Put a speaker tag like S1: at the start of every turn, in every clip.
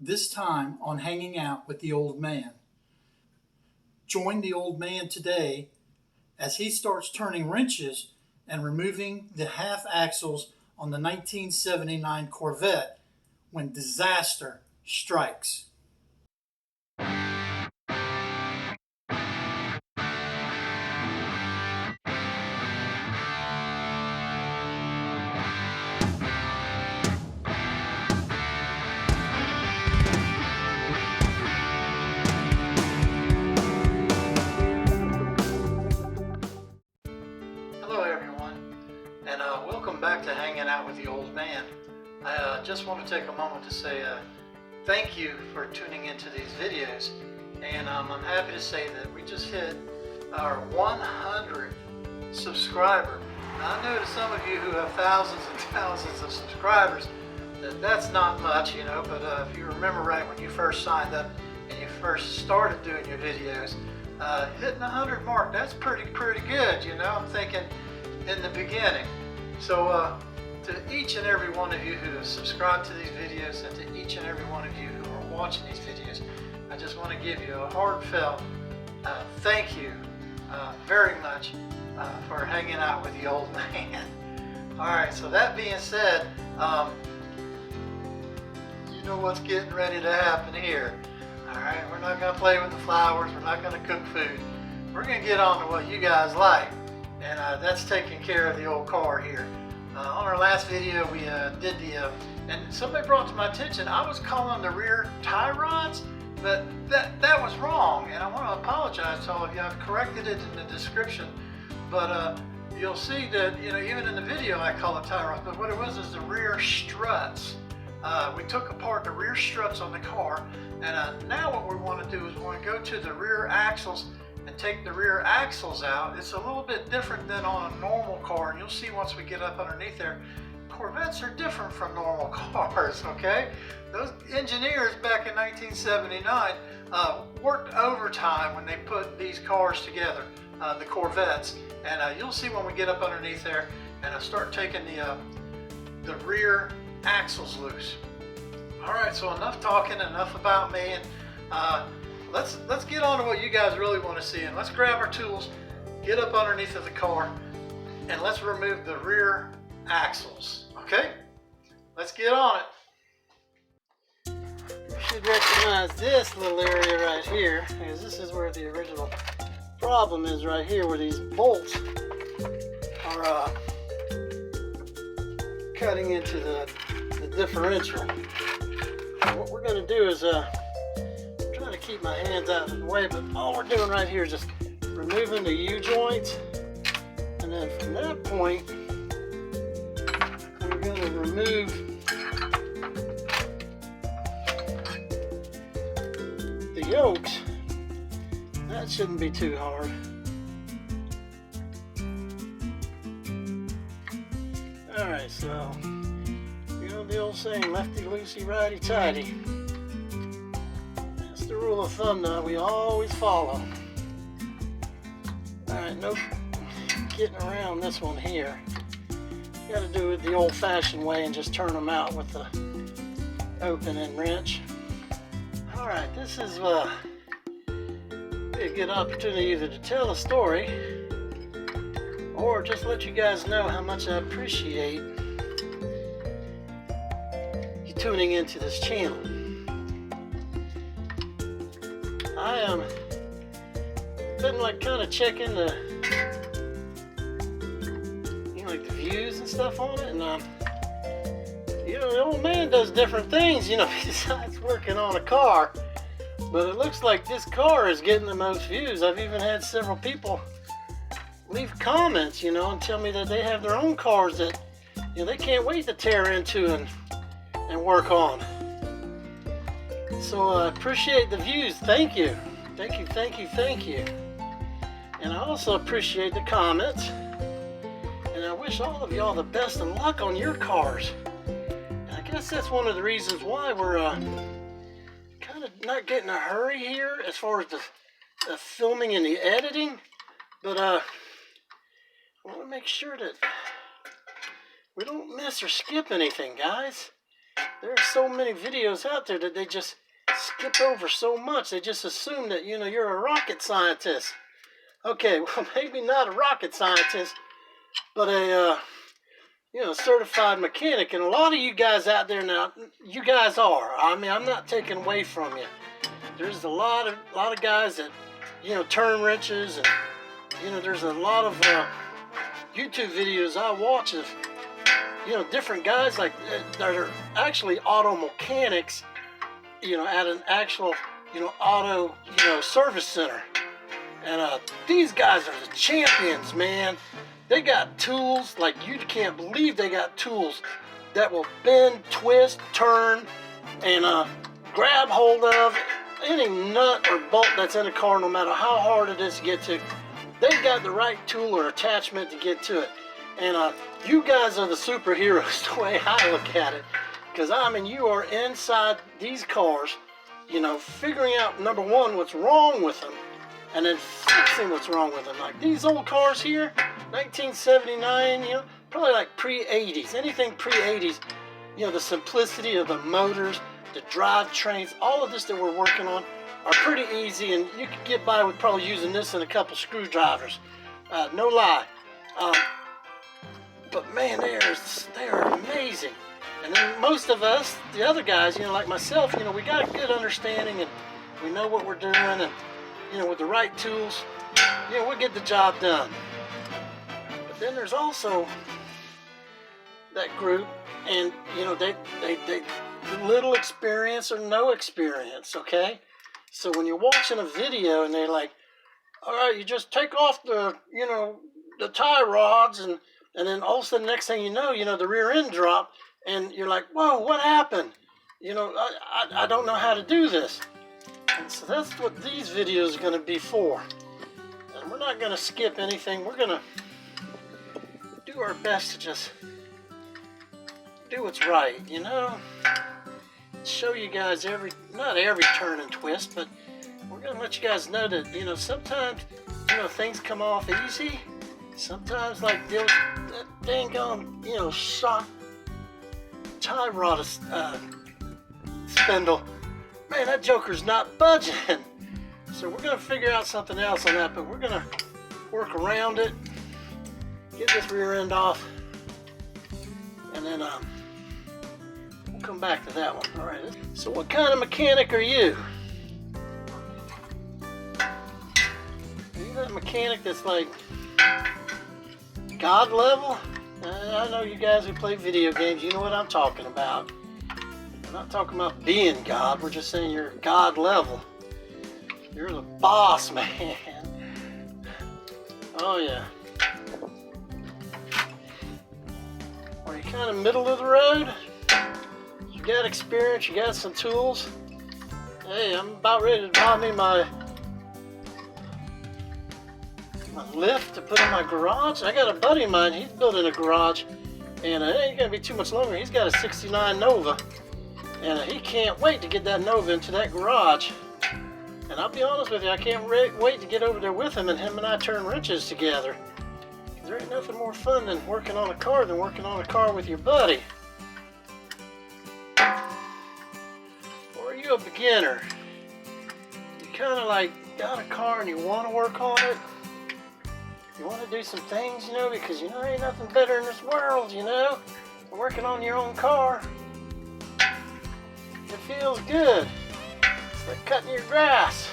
S1: this time on Hanging Out with the Old Man. Join the old man today as he starts turning wrenches and removing the half axles on the 1979 Corvette when disaster strikes. Hello everyone, and welcome back to Hanging Out with the Old Man. I just want to take a moment to say thank you for tuning into these videos, and I'm happy to say that we just hit our 100th subscriber. Now, I know to some of you who have thousands and thousands of subscribers that's not much, but if you remember right when you first signed up and you first started doing your videos, hitting the 100 mark, that's pretty good, I'm thinking in the beginning. So to each and every one of you who have subscribed to these videos, and to each and every one of you who are watching these videos, I just want to give you a heartfelt thank you very much for hanging out with the old man. Alright, so that being said, you know what's getting ready to happen here. Alright, we're not going to play with the flowers, we're not going to cook food. We're going to get on to what you guys like, and that's taking care of the old car here. On our last video we did and somebody brought to my attention, I was calling the rear tie rods, but that was wrong, and I want to apologize to all of you. I've corrected it in the description, but you'll see that, even in the video I call it tie rods, but what it was is the rear struts. We took apart the rear struts on the car, and now what we want to do is we want to go to the rear axles and take the rear axles out. It's a little bit different than on a normal car, and you'll see once we get up underneath there, Corvettes are different from normal cars, okay? Those engineers back in 1979 worked overtime when they put these cars together, the Corvettes, and you'll see when we get up underneath there and start taking the rear axles loose. Alright, so enough talking, enough about me, and let's get on to what you guys really want to see, and let's grab our tools, get up underneath of the car, and let's remove the rear axles. Okay? Let's get on it. You should recognize this little area right here, because this is where the original problem is, right here, where these bolts are cutting into the differential. And what we're going to do is I'm trying to keep my hands out of the way, but all we're doing right here is just removing the U-joints, and then from that point we're going to remove the yolks. That shouldn't be too hard. Alright, so the old saying, lefty loosey, righty tighty. That's the rule of thumb that we always follow. Alright, no getting around this one here. You gotta do it the old fashioned way and just turn them out with the opening wrench. Alright, this is be a good opportunity either to tell a story or just let you guys know how much I appreciate tuning into this channel. I am been kind of checking the like the views and stuff on it, and the old man does different things, besides working on a car. But it looks like this car is getting the most views. I've even had several people leave comments, and tell me that they have their own cars that they can't wait to tear into and work on. So I appreciate the views. Thank you. And I also appreciate the comments, and I wish all of y'all the best of luck on your cars. And I guess that's one of the reasons why we're kind of not getting a hurry here as far as the filming and the editing, but I want to make sure that we don't miss or skip anything, guys. there are so many videos out there that they just skip over so much. They just assume that, you know, you're a rocket scientist. Okay, well, maybe not a rocket scientist, but a, you know, certified mechanic. And a lot of you guys out there now, you guys are. I mean, I'm not taking away from you. There's a lot of guys that, you know, turn wrenches, and, you know, there's a lot of YouTube videos I watch of, you know, different guys like that are actually auto mechanics, you know, at an actual, you know, auto, you know, service center. And these guys are the champions, man. They got tools like you can't believe. They got tools that will bend, twist, turn, and grab hold of any nut or bolt that's in a car, no matter how hard it is to get to. They've got the right tool or attachment to get to it. And you guys are the superheroes, the way I look at it. Because, I mean, you are inside these cars, you know, figuring out, number one, what's wrong with them, and then fixing what's wrong with them. Like these old cars here, 1979, you know, probably like pre-80s, anything pre-80s, you know, the simplicity of the motors, the drivetrains, all of this that we're working on are pretty easy, and you could get by with probably using this and a couple screwdrivers. No lie. But man, they are amazing. And then most of us, the other guys, you know, like myself, you know, we got a good understanding and we know what we're doing, and, you know, with the right tools, you know, we'll get the job done. But then there's also that group, and, you know, they little experience or no experience, okay? So when you're watching a video and they're like, all right, you just take off the, you know, the tie rods, and then all of a sudden, next thing you know, the rear end drop, and you're like, whoa, what happened? You know, I don't know how to do this. And so that's what these videos are going to be for. And we're not going to skip anything. We're going to do our best to just do what's right, you know? Show you guys not every turn and twist, but we're going to let you guys know that, you know, sometimes, you know, things come off easy. Sometimes, like that dang on, you know, shock tie rod spindle, man, that joker's not budging. So we're going to figure out something else on that, but we're going to work around it, get this rear end off, and then we'll come back to that one. All right, so what kind of mechanic are you? Are you that mechanic that's like God level? I know you guys who play video games, you know what I'm talking about. I'm not talking about being God, we're just saying you're God level. You're the boss, man. Oh yeah. Are you kind of middle of the road? You got experience, you got some tools. Hey, I'm about ready to buy me my lift to put in my garage. I got a buddy of mine, he's building a garage, and it ain't gonna be too much longer. He's got a 69 Nova, and he can't wait to get that Nova into that garage. And I'll be honest with you, I can't wait to get over there with him and I turn wrenches together. There ain't nothing more fun than working on a car with your buddy. Or are you a beginner? You kind of like got a car and you want to work on it. You want to do some things, you know, because, you know, there ain't nothing better in this world, you know, than working on your own car. It feels good. It's like cutting your grass.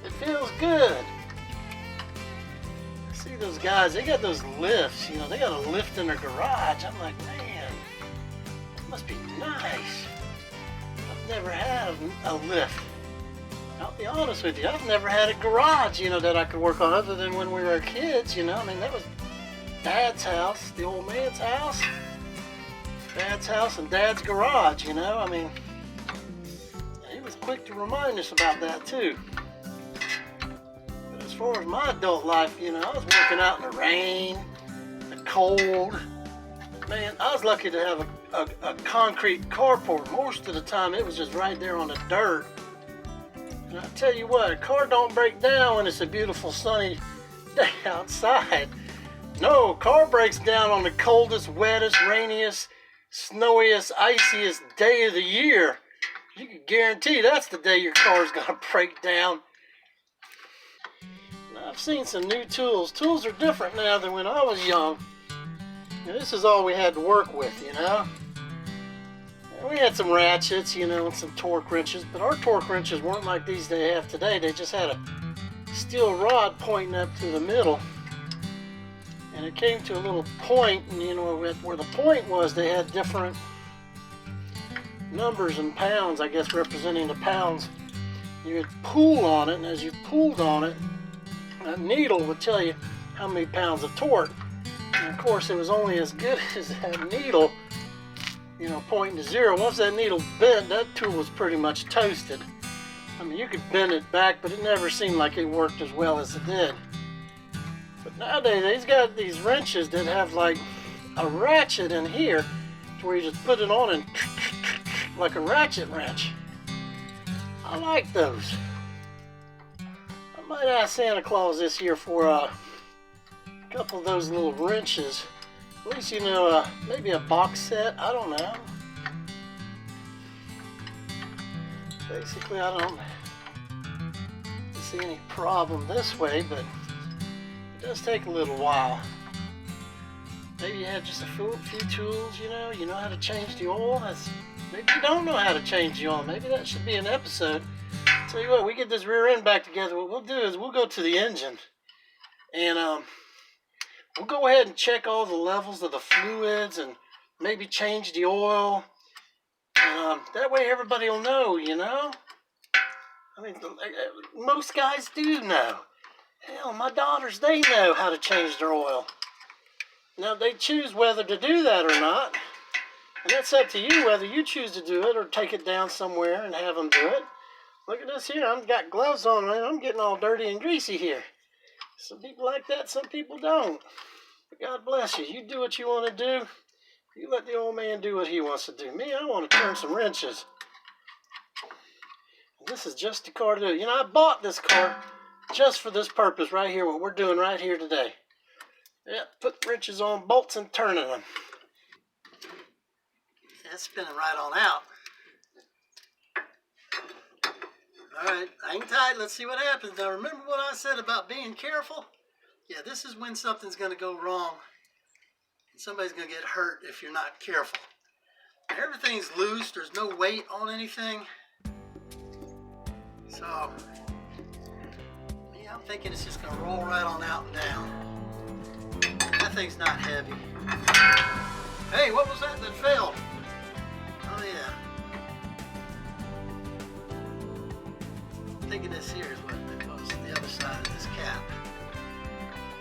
S1: It feels good. I see those guys, they got those lifts, you know, they got a lift in their garage. I'm like, man, it must be nice. I've never had a lift. I'll be honest with you, I've never had a garage, you know, that I could work on other than when we were kids, you know. I mean, that was Dad's house, the old man's house. Dad's house and Dad's garage, you know. I mean, he was quick to remind us about that too. But as far as my adult life, you know, I was working out in the rain, the cold. Man, I was lucky to have a concrete carport. Most of the time it was just right there on the dirt. And I tell you what, a car don't break down when it's a beautiful sunny day outside. No, car breaks down on the coldest, wettest, rainiest, snowiest, iciest day of the year, you can guarantee that's the day your car's gonna break down. Now, I've seen some new tools. Tools are different now than when I was young. Now, this is all we had to work with, you know. And we had some ratchets, you know, and some torque wrenches, but our torque wrenches weren't like these they have today. They just had a steel rod pointing up to the middle, and it came to a little point, and you know, where the point was, they had different numbers and pounds, I guess, representing the pounds. You would pull on it, and as you pulled on it, that needle would tell you how many pounds of torque. And of course, it was only as good as that needle, you know, pointing to zero. Once that needle bent, that tool was pretty much toasted. I mean, you could bend it back, but it never seemed like it worked as well as it did. But nowadays, they've got these wrenches that have like a ratchet in here to where you just put it on and like a ratchet wrench. I like those. I might ask Santa Claus this year for a couple of those little wrenches. At least, you know, maybe a box set. I don't know. Basically, I don't see any problem this way, but it does take a little while. Maybe you have just a few tools, you know how to change the oil. Maybe you don't know how to change the oil. Maybe that should be an episode. Tell you what, we get this rear end back together. What we'll do is we'll go to the engine, and we'll go ahead and check all the levels of the fluids and maybe change the oil. And that way everybody will know, you know. I mean, most guys do know. Hell, my daughters, they know how to change their oil. Now, they choose whether to do that or not. And that's up to you whether you choose to do it or take it down somewhere and have them do it. Look at this here. I've got gloves on, man. I'm getting all dirty and greasy here. Some people like that, some people don't. But God bless you. You do what you want to do. You let the old man do what he wants to do. Me, I want to turn some wrenches. This is just the car to do. You know, I bought this car just for this purpose right here, what we're doing right here today. Yeah, put wrenches on bolts and turning them. That's spinning right on out. Alright, hang tight, let's see what happens. Now remember what I said about being careful? Yeah, this is when something's going to go wrong. Somebody's going to get hurt if you're not careful. Everything's loose, there's no weight on anything. So, me, I'm thinking it's just going to roll right on out and down. That thing's not heavy. Hey, what was that fell? Oh yeah. I'm thinking this here is what it goes to the other side of this cap.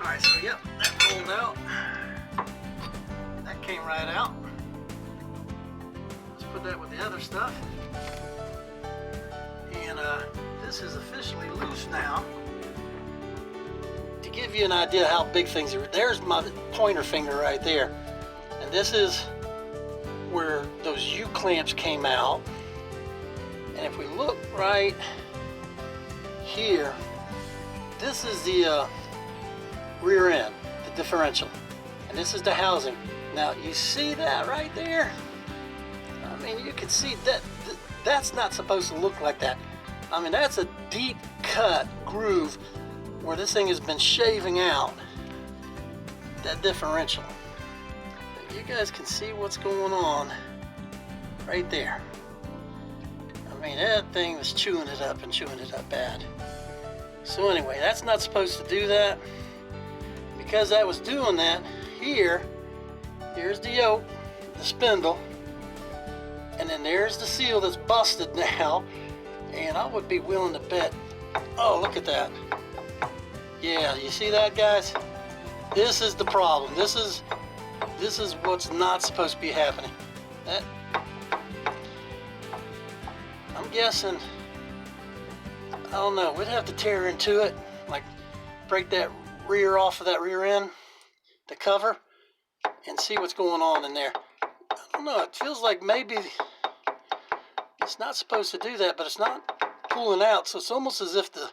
S1: Alright, so yep, that rolled out. That came right out. Let's put that with the other stuff. And this is officially loose now. To give you an idea how big things are, there's my pointer finger right there. And this is where those U-clamps came out. And if we look right here, this is the rear end, the differential. And this is the housing. Now, you see that right there? I mean, you can see that that's not supposed to look like that. I mean, that's a deep cut groove where this thing has been shaving out that differential. You guys can see what's going on right there. I mean, that thing was chewing it up and chewing it up bad. So anyway, that's not supposed to do that. Because that was doing that, here's the yoke, the spindle, and then there's the seal that's busted now. And I would be willing to bet, oh, look at that. Yeah, you see that, guys? This is the problem. This is what's not supposed to be happening. I'm guessing, I don't know, we'd have to tear into it, like break that rear off of that rear end, the cover, and see what's going on in there. I don't know, it feels like maybe it's not supposed to do that, but it's not pulling out, so it's almost as if the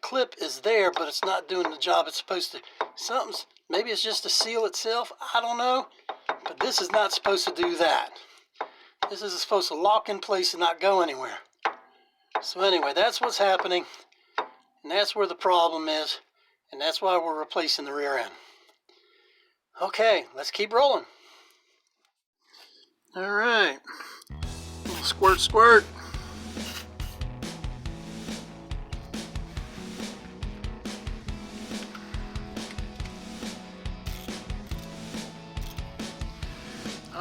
S1: clip is there, but it's not doing the job it's supposed to. Maybe it's just the seal itself, I don't know, But this is not supposed to do that. This is supposed to lock in place and not go anywhere. So anyway, that's what's happening, and that's where the problem is, and that's why we're replacing the rear end. Okay, let's keep rolling. All right, squirt, squirt.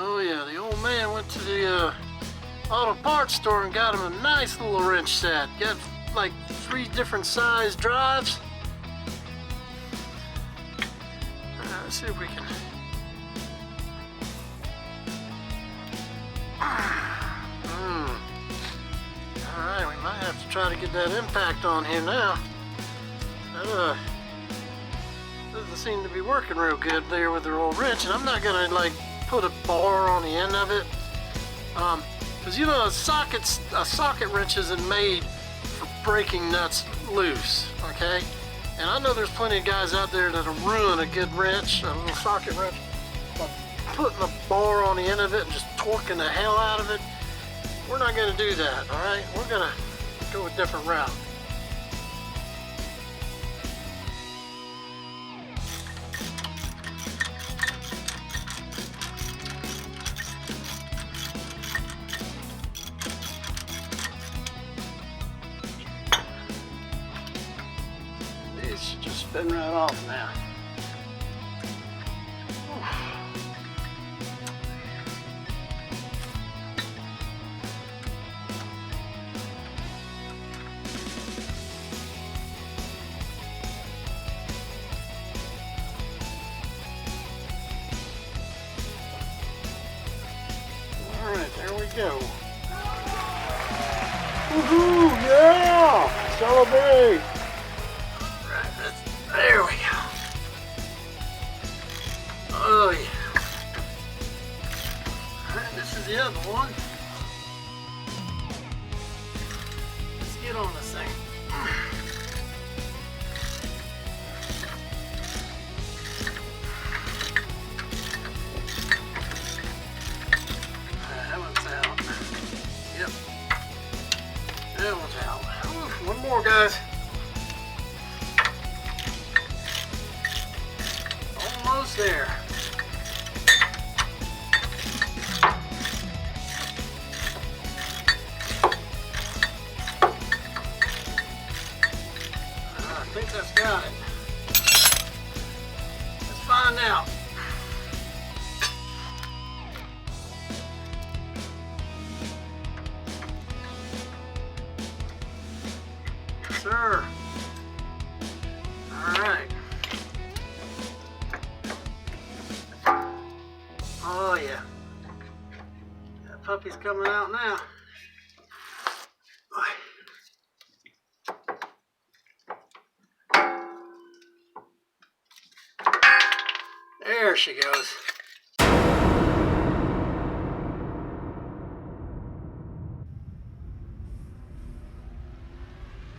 S1: Oh yeah, the old man went to the auto parts store and got him a nice little wrench set. Got like 3 different size drives. Let's see if we can. Alright, we might have to try to get that impact on here now. That doesn't seem to be working real good there with the old wrench, and I'm not gonna like put a bar on the end of it. Because you know, a socket wrench isn't made for breaking nuts loose, okay? And I know there's plenty of guys out there that'll ruin a good wrench, a little socket wrench, by putting a bar on the end of it and just torquing the hell out of it. We're not going to do that, all right? We're going to go a different route. These should just spin right off now. Alright, there we go. Woohoo! Yeah! Celebrate! Alright, there we go. Oh yeah. Alright, this is the other one. Let's get on this thing. That one's out. One more, guys. Almost there. I think that's got it. Let's find out. Sir. All right. Oh yeah. That puppy's coming out now. There she goes.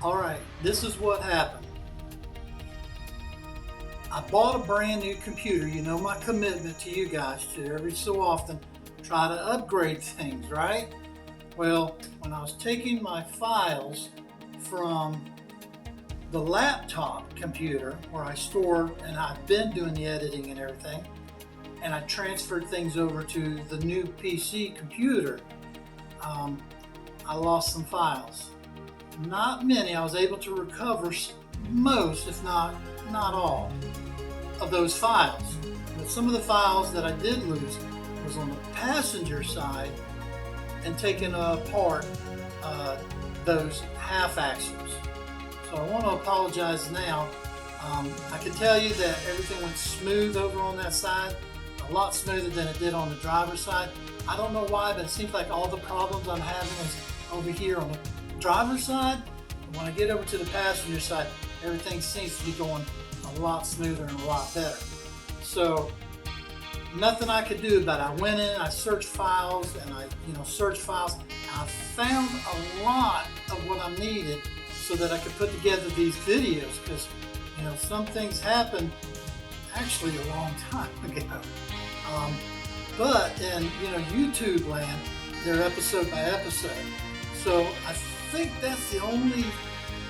S1: Alright, this is what happened. I bought a brand new computer. You know my commitment to you guys to every so often try to upgrade things, right? Well, when I was taking my files from the laptop computer where I store, and I've been doing the editing and everything, and I transferred things over to the new PC computer, I lost some files. Not many. I was able to recover most, if not all, of those files. But some of the files that I did lose was on the passenger side and taking apart those half axles. So I want to apologize now. I can tell you that everything went smooth over on that side, a lot smoother than it did on the driver's side. I don't know why, but it seems like all the problems I'm having is over here on the driver's side. And when I get over to the passenger side, everything seems to be going a lot smoother and a lot better. So nothing I could do about it. I went in, I searched files, and I searched files. And I found a lot of what I needed so that I could put together these videos, because some things happened actually a long time ago. But in YouTube land, they're episode by episode. So I think that's the only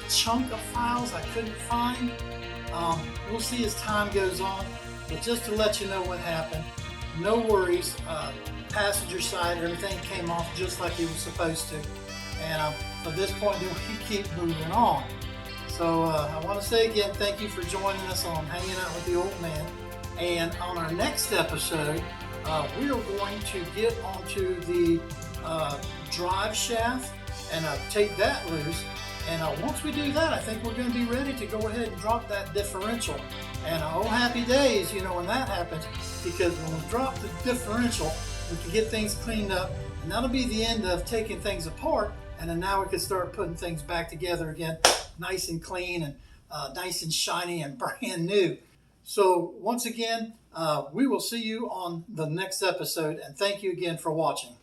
S1: chunk of files I couldn't find. We'll see as time goes on, but just to let you know what happened, no worries. Passenger side, everything came off just like it was supposed to. And from this point, we keep moving on. So I want to say again, thank you for joining us on Hanging Out with the Old Man. And on our next episode, we are going to get onto the drive shaft and take that loose. And once we do that, I think we're going to be ready to go ahead and drop that differential. And oh, happy days, when that happens, because when we drop the differential, we can get things cleaned up, and that'll be the end of taking things apart. And then now we can start putting things back together again, nice and clean and nice and shiny and brand new. So once again, we will see you on the next episode, and thank you again for watching.